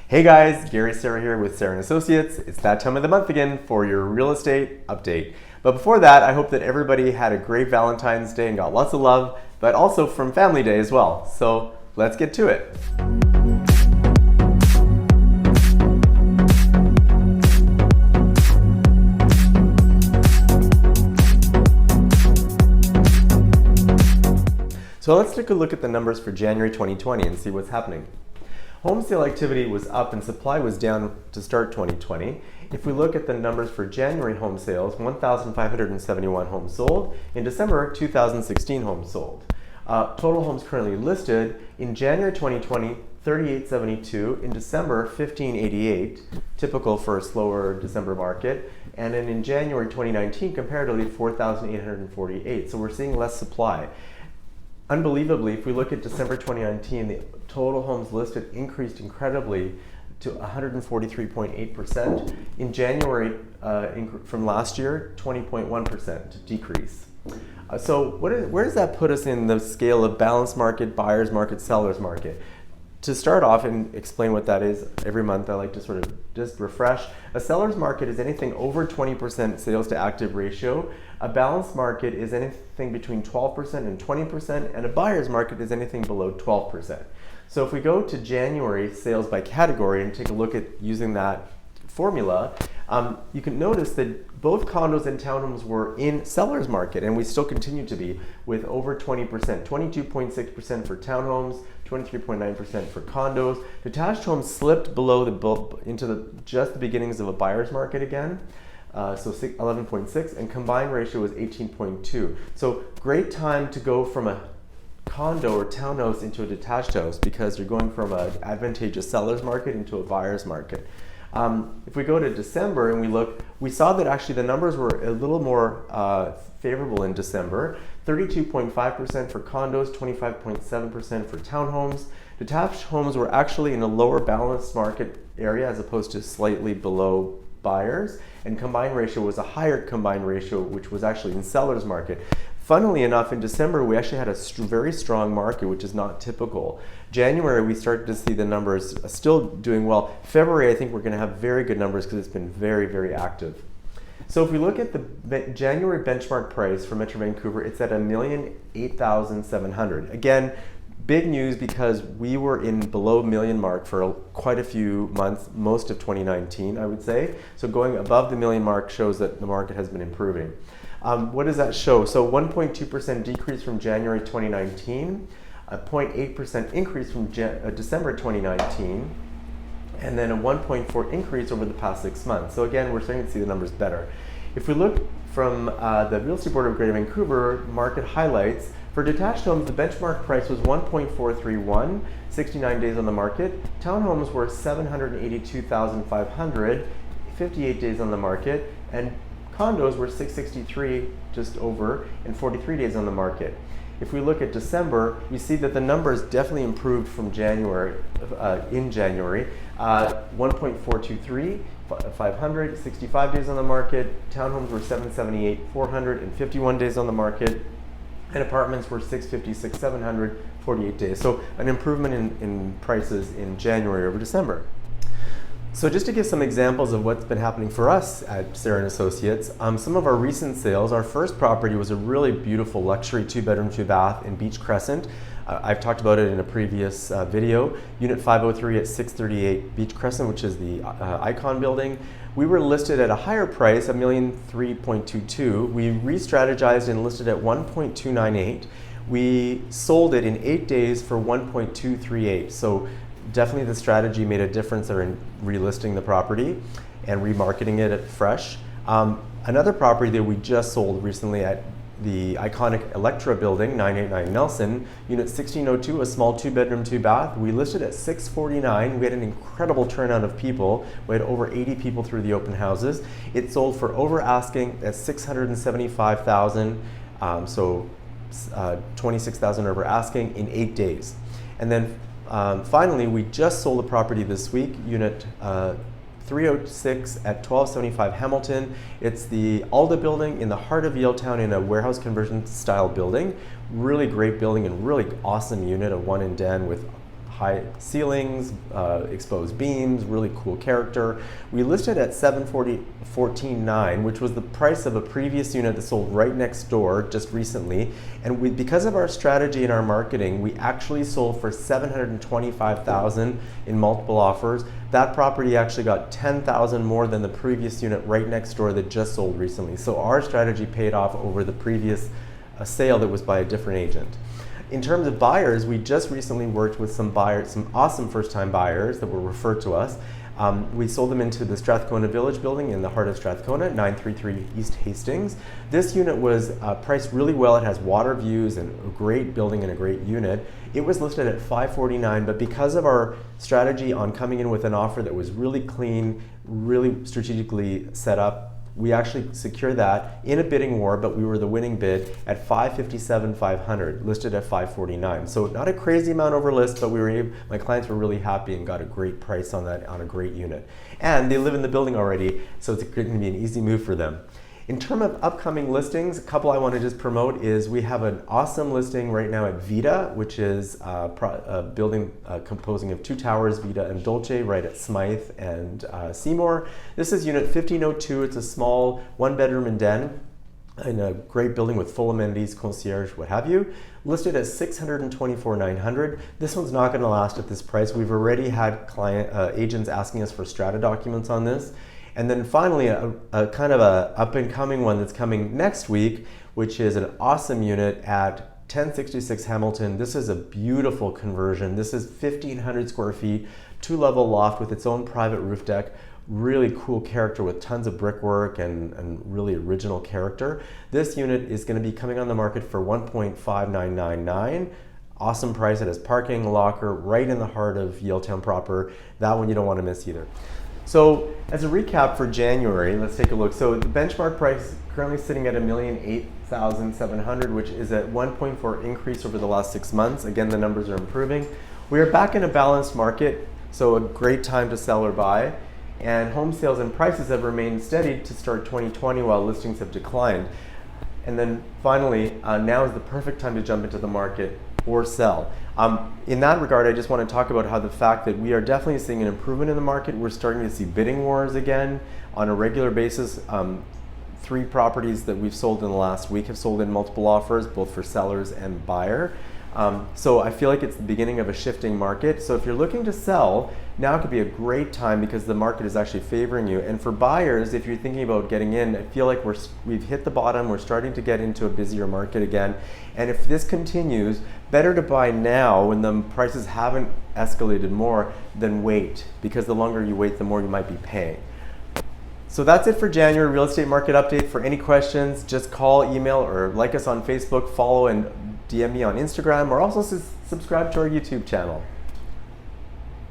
Hey guys, Gary Serra here with Serra & Associates. It's that time of the month again for your real estate update. But before that, I hope that everybody had a great Valentine's Day and got lots of love, but also from Family Day as well. So let's get to it. So let's take a look at the numbers for January 2020 and see what's happening. Home sale activity was up and supply was down to start 2020. If we look at the numbers for January home sales, 1,571 homes sold. In December, 2,016 homes sold. Total homes currently listed in January 2020, 3,872. In December, 1,588, typical for a slower December market. And then in January 2019, comparatively, 4,848. So we're seeing less supply. Unbelievably, if we look at December 2019, the total homes listed increased incredibly to 143.8%. In January from last year, 20.1% decrease. So where does that put us in the scale of balanced market, buyer's market, seller's market? To start off and explain what that is, every month I like to sort of just refresh. A seller's market is anything over 20% sales to active ratio. A balanced market is anything between 12% and 20%, and a buyer's market is anything below 12%. So if we go to January sales by category and take a look at using that formula, you can notice that both condos and townhomes were in seller's market, and we still continue to be, with over 20%, 22.6% for townhomes, 23.9% for condos. Detached homes slipped below into just the beginnings of a buyer's market again. So 11.6, and combined ratio was 18.2. So great time to go from a condo or townhouse into a detached house, because you're going from an advantageous seller's market into a buyer's market. If we go to December and we look, we saw that actually the numbers were a little more favorable in December. 32.5% for condos, 25.7% for townhomes. Detached homes were actually in a lower balanced market area as opposed to slightly below buyers, and combined ratio was a higher combined ratio, which was actually in seller's market. Funnily enough, in December, we actually had a very strong market, which is not typical. January, we started to see the numbers still doing well. February, I think we're going to have very good numbers because it's been very, very active. So if we look at the January benchmark price for Metro Vancouver, it's at $1,008,700. Again, big news because we were in below million mark for quite a few months, most of 2019, I would say. So going above the million mark shows that the market has been improving. What does that show? So 1.2% decrease from January 2019, a 0.8% increase from December 2019, and then a 1.4 increase over the past 6 months. So again, we're starting to see the numbers better. If we look from the Real Estate Board of Greater Vancouver market highlights, for detached homes, the benchmark price was 1.431, 69 days on the market. Townhomes were 782,500, 58 days on the market, and condos were 663, just over, and 43 days on the market. If we look at December, we see that the numbers definitely improved from January, in January. 1.423, 500, 65 days on the market. Townhomes were 778, 400, and 51 days on the market. And apartments were 656, 700, 48 days. So an improvement in prices in January over December. So just to give some examples of what's been happening for us at Serra & Associates, some of our recent sales, our first property was a really beautiful luxury 2-bedroom, 2-bath in Beach Crescent. I've talked about it in a previous video. Unit 503 at 638 Beach Crescent, which is the Icon building. We were listed at a higher price, $1,003,222. We re-strategized and listed at $1.298. We sold it in 8 days for $1.238. So definitely the strategy made a difference there in relisting the property and remarketing it at fresh. Another property that we just sold recently at the iconic Electra building, 989 Nelson, unit 1602, a small 2-bedroom, 2-bath. We listed at $649. We had an incredible turnout of people. We had over 80 people through the open houses. It sold for over asking at $675,000, so 26,000 over asking in 8 days. And then finally, we just sold a property this week, unit 306 at 1275 Hamilton. It's the Alda building in the heart of Yaletown in a warehouse conversion style building. Really great building and really awesome unit, a 1 in den with high ceilings, exposed beams, really cool character. We listed at $714,900, which was the price of a previous unit that sold right next door just recently. And because of our strategy and our marketing, we actually sold for $725,000 in multiple offers. That property actually got $10,000 more than the previous unit right next door that just sold recently. So our strategy paid off over the previous sale that was by a different agent. In terms of buyers, we just recently worked with some buyers, some awesome first-time buyers that were referred to us. We sold them into the Strathcona Village building in the heart of Strathcona, 933 East Hastings. This unit was priced really well. It has water views and a great building and a great unit. It was listed at $549,000, but because of our strategy on coming in with an offer that was really clean, really strategically set up, we actually secured that in a bidding war, but we were the winning bid at $557,500, listed at $549,000. So not a crazy amount over list, but my clients were really happy and got a great price on that, on a great unit. And they live in the building already, so it's going to be an easy move for them. In terms of upcoming listings, a couple I want to just promote is we have an awesome listing right now at Vita, which is a building composing of 2 towers, Vita and Dolce, right at Smythe and Seymour. This is unit 1502. It's a small 1-bedroom and den in a great building with full amenities, concierge, what have you. Listed at $624,900. This one's not going to last at this price. We've already had agents asking us for strata documents on this. And then finally, a kind of a up-and-coming one that's coming next week, which is an awesome unit at 1066 Hamilton. This is a beautiful conversion. This is 1,500 square feet, 2-level loft with its own private roof deck. Really cool character with tons of brickwork and really original character. This unit is going to be coming on the market for $1.5999. Awesome price. It has parking, locker, right in the heart of Yaletown proper. That one you don't want to miss either. So as a recap for January, let's take a look. So the benchmark price currently sitting at $1,008,700, which is a 1.4 increase over the last 6 months. Again, the numbers are improving. We are back in a balanced market, so a great time to sell or buy. And home sales and prices have remained steady to start 2020 while listings have declined. And then finally, now is the perfect time to jump into the market or sell. In that regard, I just want to talk about how the fact that we are definitely seeing an improvement in the market. We're starting to see bidding wars again on a regular basis. 3 properties that we've sold in the last week have sold in multiple offers, both for sellers and buyer. So I feel like it's the beginning of a shifting market. So if you're looking to sell, now could be a great time because the market is actually favoring you. And for buyers, if you're thinking about getting in, I feel like we've hit the bottom. We're starting to get into a busier market again. And if this continues, better to buy now when the prices haven't escalated more than wait, because the longer you wait, the more you might be paying. So that's it for January real estate market update. For any questions, just call, email, or like us on Facebook, follow and DM me on Instagram, or also subscribe to our YouTube channel.